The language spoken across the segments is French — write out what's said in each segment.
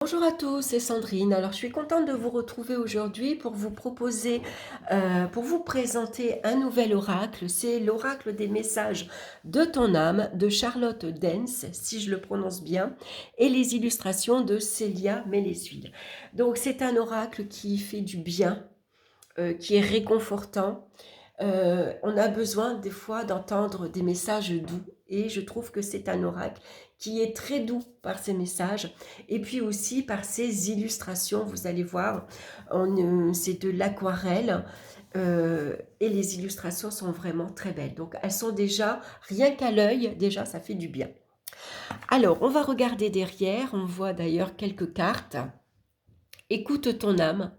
Bonjour à tous, c'est Sandrine. Alors, je suis contente de vous retrouver aujourd'hui pour vous proposer, pour vous présenter un nouvel oracle. C'est l'oracle des messages de ton âme de Charlotte Dance, si je le prononce bien, et les illustrations de Célia Mélesville. Donc, c'est un oracle qui fait du bien, qui est réconfortant. On a besoin des fois d'entendre des messages doux et je trouve que c'est un oracle qui est très doux par ses messages et puis aussi par ses illustrations. Vous allez voir, c'est de l'aquarelle et les illustrations sont vraiment très belles. Donc elles sont déjà, rien qu'à l'œil, déjà ça fait du bien. Alors on va regarder derrière, on voit d'ailleurs quelques cartes. Écoute ton âme.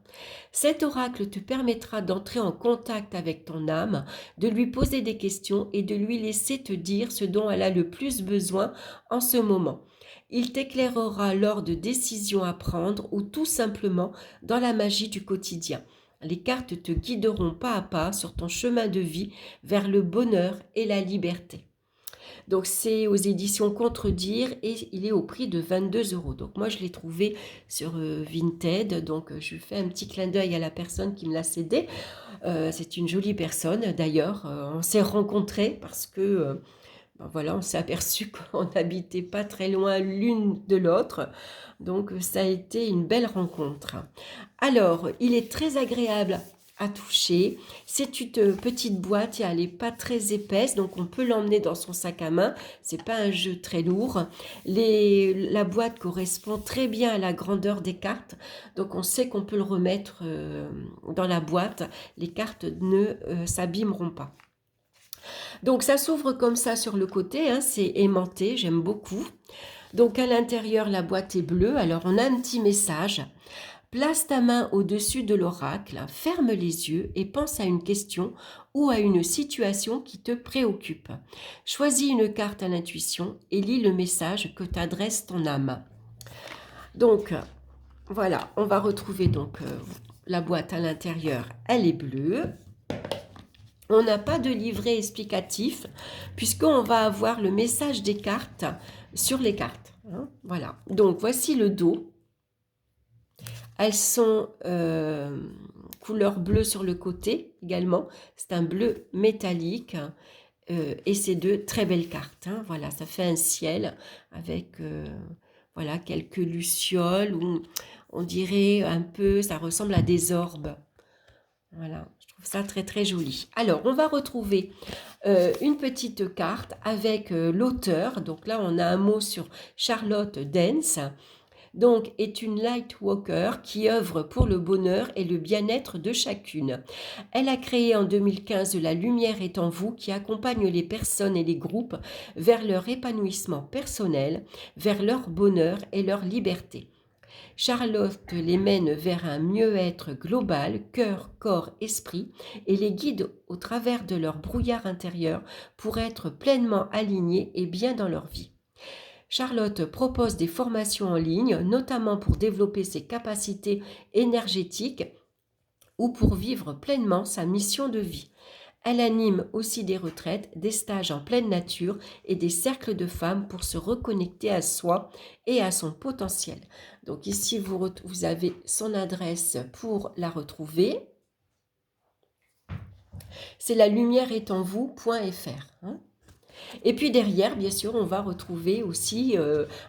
Cet oracle te permettra d'entrer en contact avec ton âme, de lui poser des questions et de lui laisser te dire ce dont elle a le plus besoin en ce moment. Il t'éclairera lors de décisions à prendre ou tout simplement dans la magie du quotidien. Les cartes te guideront pas à pas sur ton chemin de vie vers le bonheur et la liberté. Donc c'est aux éditions Contredire et il est au prix de 22 euros. Donc moi je l'ai trouvé sur Vinted, donc je fais un petit clin d'œil à la personne qui me l'a cédé. C'est une jolie personne d'ailleurs. On s'est rencontrés parce que voilà, on s'est aperçu qu'on n'habitait pas très loin l'une de l'autre. Donc ça a été une belle rencontre. Alors, il est très agréable à toucher. C'est une petite boîte, elle n'est pas très épaisse, donc on peut l'emmener dans son sac à main. C'est pas un jeu très lourd. La boîte correspond très bien à la grandeur des cartes, donc on sait qu'on peut le remettre dans la boîte. Les cartes ne s'abîmeront pas. Donc ça s'ouvre comme ça sur le côté, hein, c'est aimanté, j'aime beaucoup. Donc à l'intérieur, la boîte est bleue. Alors on a un petit message. Place ta main au-dessus de l'oracle, ferme les yeux et pense à une question ou à une situation qui te préoccupe. Choisis une carte à l'intuition et lis le message que t'adresse ton âme. Donc voilà, on va retrouver donc la boîte à l'intérieur, elle est bleue. On n'a pas de livret explicatif puisqu'on va avoir le message des cartes sur les cartes. Hein, voilà, donc voici le dos. Elles sont couleur bleue sur le côté également. C'est un bleu métallique et c'est de très belles cartes. Hein. Voilà, ça fait un ciel avec voilà, quelques lucioles ou on dirait un peu, ça ressemble à des orbes. Voilà, je trouve ça très très joli. Alors, on va retrouver une petite carte avec l'auteur. Donc là, on a un mot sur Charlotte Dance. Donc, est une light walker qui œuvre pour le bonheur et le bien-être de chacune. Elle a créé en 2015 La Lumière est en vous qui accompagne les personnes et les groupes vers leur épanouissement personnel, vers leur bonheur et leur liberté. Charlotte les mène vers un mieux-être global, cœur, corps, esprit, et les guide au travers de leur brouillard intérieur pour être pleinement alignés et bien dans leur vie. Charlotte propose des formations en ligne, notamment pour développer ses capacités énergétiques ou pour vivre pleinement sa mission de vie. Elle anime aussi des retraites, des stages en pleine nature et des cercles de femmes pour se reconnecter à soi et à son potentiel. Donc ici, vous avez son adresse pour la retrouver. C'est la lumière est en vous.fr. Hein. Et puis derrière, bien sûr, on va retrouver aussi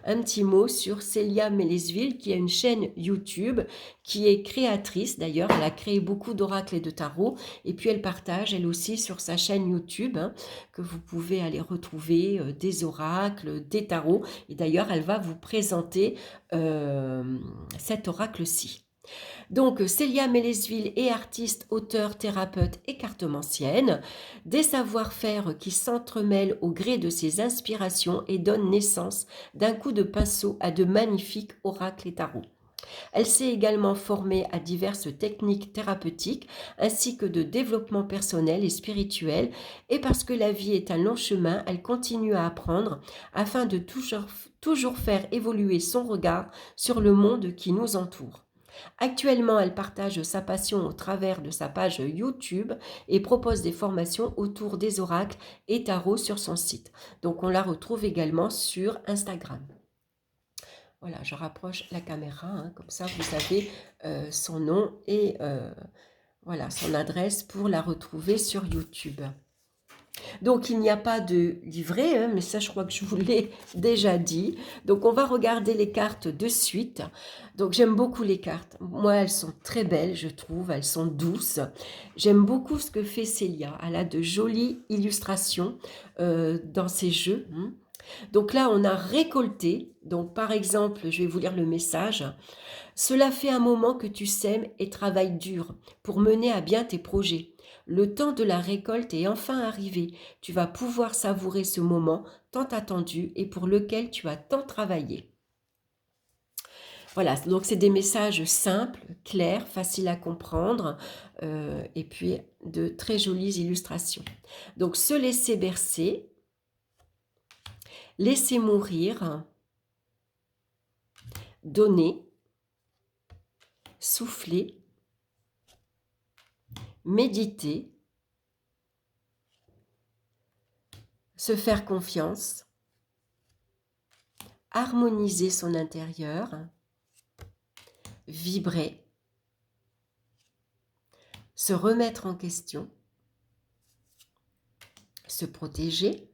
un petit mot sur Célia Mélesville, qui a une chaîne YouTube, qui est créatrice. D'ailleurs, elle a créé beaucoup d'oracles et de tarots. Et puis, elle partage, elle aussi, sur sa chaîne YouTube, hein, que vous pouvez aller retrouver des oracles, des tarots. Et d'ailleurs, elle va vous présenter cet oracle-ci. Donc, Célia Mélesville est artiste, auteure, thérapeute et cartomancienne. Des savoir-faire qui s'entremêlent au gré de ses inspirations et donnent naissance d'un coup de pinceau à de magnifiques oracles et tarots. Elle s'est également formée à diverses techniques thérapeutiques ainsi que de développement personnel et spirituel. Et parce que la vie est un long chemin, elle continue à apprendre afin de toujours faire évoluer son regard sur le monde qui nous entoure. Actuellement, elle partage sa passion au travers de sa page YouTube et propose des formations autour des oracles et tarots sur son site. Donc, on la retrouve également sur Instagram. Voilà, je rapproche la caméra, hein, comme ça vous avez son nom et voilà, son adresse pour la retrouver sur YouTube. Donc, il n'y a pas de livret, hein, mais ça, je crois que je vous l'ai déjà dit. Donc, on va regarder les cartes de suite. Donc, j'aime beaucoup les cartes. Moi, elles sont très belles, je trouve. Elles sont douces. J'aime beaucoup ce que fait Célia. Elle a de jolies illustrations dans ses jeux. Hein. Donc là, on a récolté. Donc, par exemple, je vais vous lire le message. Cela fait un moment que tu sèmes et travailles dur pour mener à bien tes projets. Le temps de la récolte est enfin arrivé. Tu vas pouvoir savourer ce moment tant attendu et pour lequel tu as tant travaillé. Voilà, donc c'est des messages simples, clairs, faciles à comprendre et puis de très jolies illustrations. Donc se laisser bercer, laisser mourir, donner, souffler, méditer, se faire confiance, harmoniser son intérieur, vibrer, se remettre en question, se protéger,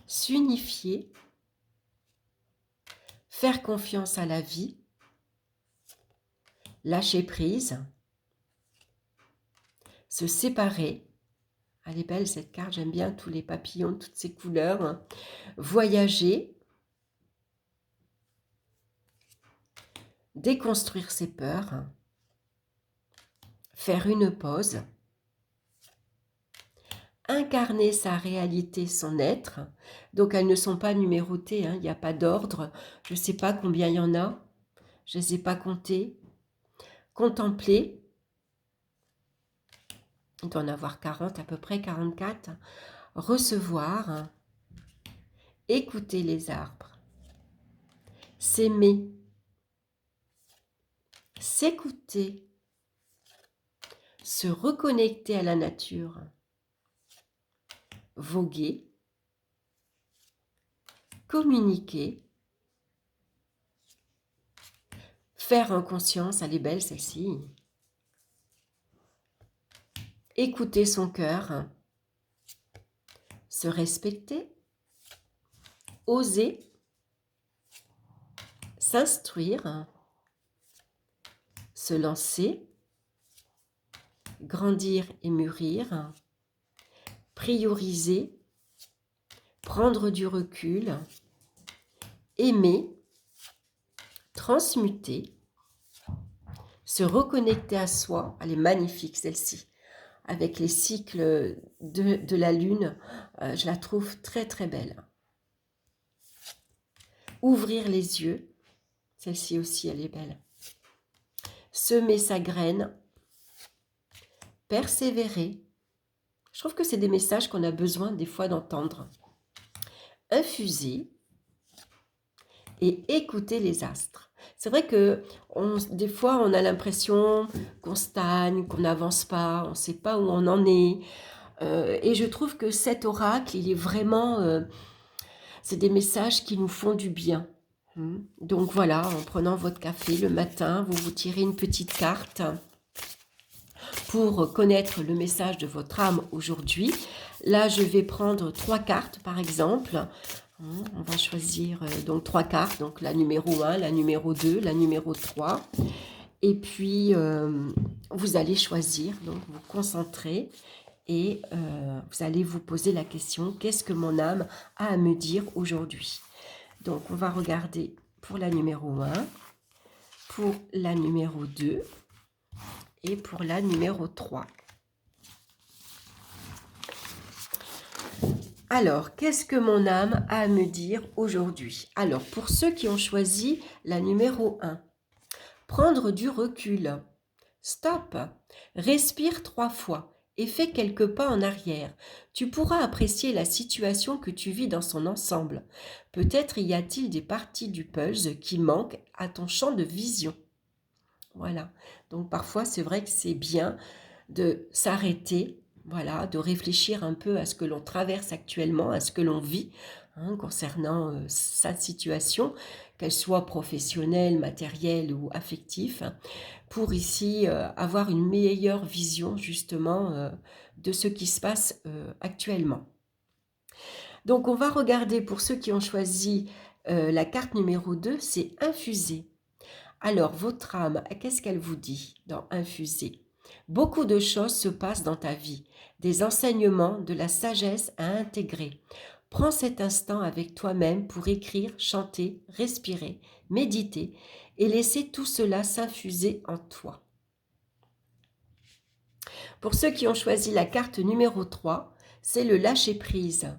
s'unifier, faire confiance à la vie, lâcher prise, se séparer. Elle est belle cette carte, j'aime bien tous les papillons, toutes ces couleurs. Voyager, déconstruire ses peurs, faire une pause, incarner sa réalité, son être. Donc elles ne sont pas numérotées, hein, il n'y a pas d'ordre. Je ne sais pas combien il y en a, je ne les ai pas comptées. Contempler, il doit en avoir 40, à peu près 44. Recevoir, écouter les arbres, s'aimer, s'écouter, se reconnecter à la nature, voguer, communiquer, faire en conscience, elle est belle celle-ci, écouter son cœur, se respecter, oser, s'instruire, se lancer, grandir et mûrir, prioriser, prendre du recul, aimer, transmuter, se reconnecter à soi. Elle est magnifique celle-ci, avec les cycles de la lune, je la trouve très très belle. Ouvrir les yeux, celle-ci aussi elle est belle. Semer sa graine, persévérer. Je trouve que c'est des messages qu'on a besoin des fois d'entendre. Infuser et écouter les astres. C'est vrai que des fois, on a l'impression qu'on stagne, qu'on n'avance pas, on ne sait pas où on en est. Et je trouve que cet oracle, il est vraiment... c'est des messages qui nous font du bien. Donc voilà, en prenant votre café le matin, vous vous tirez une petite carte pour connaître le message de votre âme aujourd'hui. Là, je vais prendre 3 cartes, par exemple. On va choisir donc 3 cartes, donc la numéro 1, la numéro 2, la numéro 3. Et puis, vous allez choisir, donc vous concentrer et vous allez vous poser la question, qu'est-ce que mon âme a à me dire aujourd'hui? Donc, on va regarder pour la numéro 1, pour la numéro 2 et pour la numéro 3. Alors, qu'est-ce que mon âme a à me dire aujourd'hui? Alors, pour ceux qui ont choisi la numéro 1, prendre du recul. Stop. Respire 3 fois et fais quelques pas en arrière. Tu pourras apprécier la situation que tu vis dans son ensemble. Peut-être y a-t-il des parties du puzzle qui manquent à ton champ de vision. Voilà. Donc parfois, c'est vrai que c'est bien de s'arrêter, voilà, de réfléchir un peu à ce que l'on traverse actuellement, à ce que l'on vit, hein, concernant sa situation, qu'elle soit professionnelle, matérielle ou affective, hein, pour ici avoir une meilleure vision justement de ce qui se passe actuellement. Donc on va regarder pour ceux qui ont choisi la carte numéro 2, c'est infuser. Alors votre âme, qu'est-ce qu'elle vous dit dans infuser? Beaucoup de choses se passent dans ta vie, des enseignements, de la sagesse à intégrer. Prends cet instant avec toi-même pour écrire, chanter, respirer, méditer et laisser tout cela s'infuser en toi. Pour ceux qui ont choisi la carte numéro 3, c'est le lâcher-prise.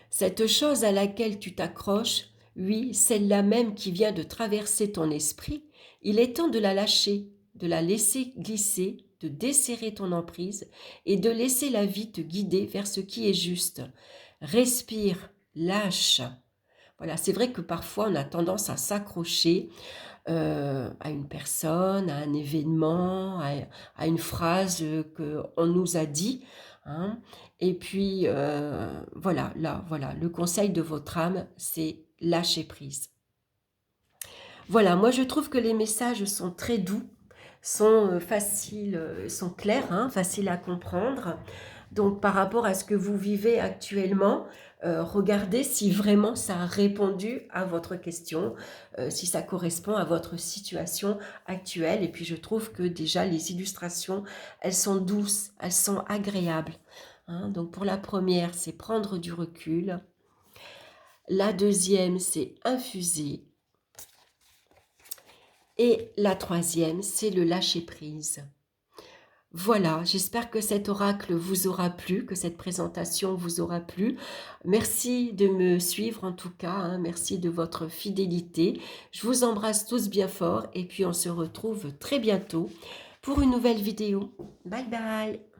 Cette chose à laquelle tu t'accroches, oui, celle-là même qui vient de traverser ton esprit, il est temps de la lâcher, de la laisser glisser, de desserrer ton emprise et de laisser la vie te guider vers ce qui est juste. Respire, lâche. Voilà, c'est vrai que parfois on a tendance à s'accrocher à une personne, à un événement, à une phrase qu'on nous a dit, hein. Et puis voilà, là, voilà, le conseil de votre âme, c'est lâcher prise. Voilà, moi je trouve que les messages sont très doux, sont faciles, sont clairs, hein, faciles à comprendre. Donc par rapport à ce que vous vivez actuellement, regardez si vraiment ça a répondu à votre question, si ça correspond à votre situation actuelle. Et puis je trouve que déjà les illustrations, elles sont douces, elles sont agréables, hein. Donc pour la première, c'est prendre du recul. La deuxième, c'est infuser. Et la troisième, c'est le lâcher-prise. Voilà, j'espère que cet oracle vous aura plu, que cette présentation vous aura plu. Merci de me suivre en tout cas, hein, merci de votre fidélité. Je vous embrasse tous bien fort et puis on se retrouve très bientôt pour une nouvelle vidéo. Bye bye!